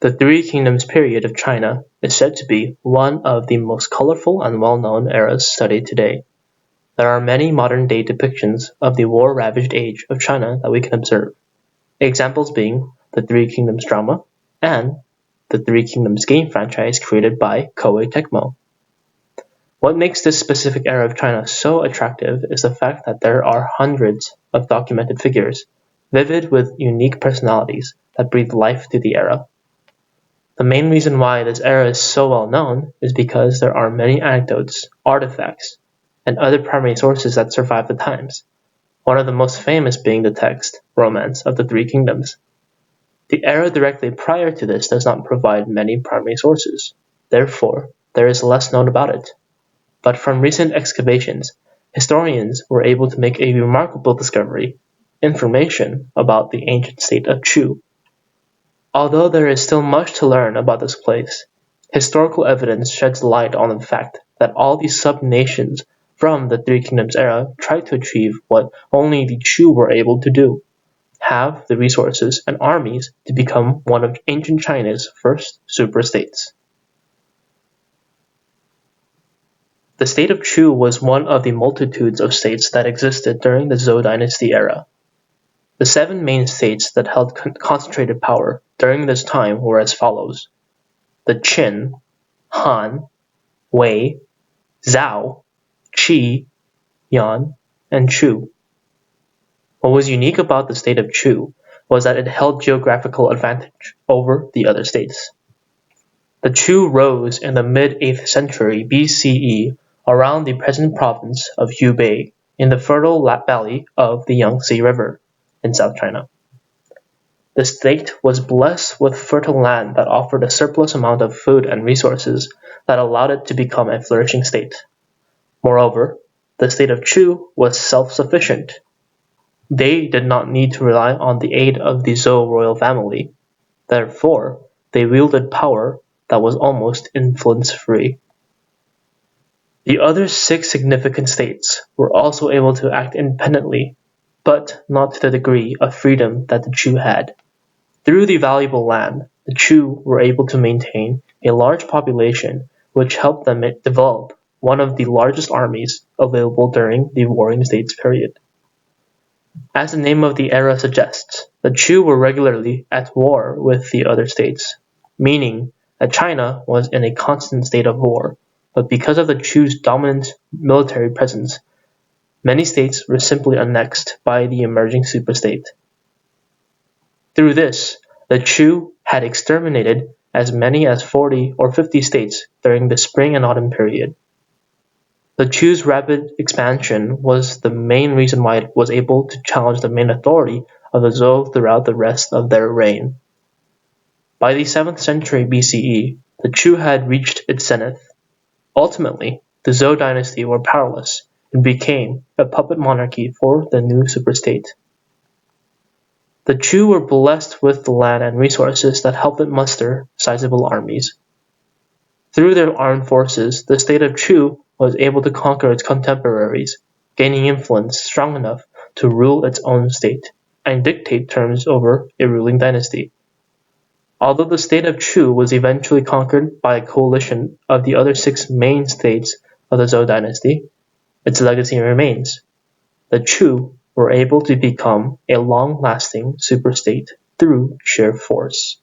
The Three Kingdoms period of China is said to be one of the most colorful and well-known eras studied today. There are many modern-day depictions of the war-ravaged age of China that we can observe, examples being the Three Kingdoms drama and the Three Kingdoms game franchise created by Koei Tecmo. What makes this specific era of China so attractive is the fact that there are hundreds of documented figures, vivid with unique personalities that breathe life to the era. The main reason why this era is so well known is because there are many anecdotes, artifacts, and other primary sources that survive the times, one of the most famous being the text, Romance of the Three Kingdoms. The era directly prior to this does not provide many primary sources, therefore there is less known about it. But from recent excavations, historians were able to make a remarkable discovery, information about the ancient state of Chu. Although there is still much to learn about this place, historical evidence sheds light on the fact that all these sub-nations from the Three Kingdoms era tried to achieve what only the Chu were able to do, have the resources and armies to become one of ancient China's first super-states. The state of Chu was one of the multitudes of states that existed during the Zhou dynasty era. The 7 main states that held concentrated power during this time were as follows: the Qin, Han, Wei, Zhao, Qi, Yan, and Chu. What was unique about the state of Chu was that it held geographical advantage over the other states. The Chu rose in the mid-8th century BCE around the present province of Hubei in the fertile valley of the Yangtze River in South China. The state was blessed with fertile land that offered a surplus amount of food and resources that allowed it to become a flourishing state. Moreover, the state of Chu was self-sufficient. They did not need to rely on the aid of the Zhou royal family. Therefore, they wielded power that was almost influence-free. The other 6 significant states were also able to act independently, but not to the degree of freedom that the Chu had. Through the valuable land, the Chu were able to maintain a large population, which helped them develop one of the largest armies available during the Warring States period. As the name of the era suggests, the Chu were regularly at war with the other states, meaning that China was in a constant state of war, but because of the Chu's dominant military presence, many states were simply annexed by the emerging superstate. Through this, the Chu had exterminated as many as 40 or 50 states during the spring and autumn period. The Chu's rapid expansion was the main reason why it was able to challenge the main authority of the Zhou throughout the rest of their reign. By the 7th century BCE, the Chu had reached its zenith. Ultimately, the Zhou dynasty were powerless and became a puppet monarchy for the new superstate. The Chu were blessed with the land and resources that helped them muster sizable armies. Through their armed forces, the state of Chu was able to conquer its contemporaries, gaining influence strong enough to rule its own state and dictate terms over a ruling dynasty. Although the state of Chu was eventually conquered by a coalition of the other 6 main states of the Zhou dynasty, its legacy remains. The Chu were able to become a long-lasting superstate through sheer force.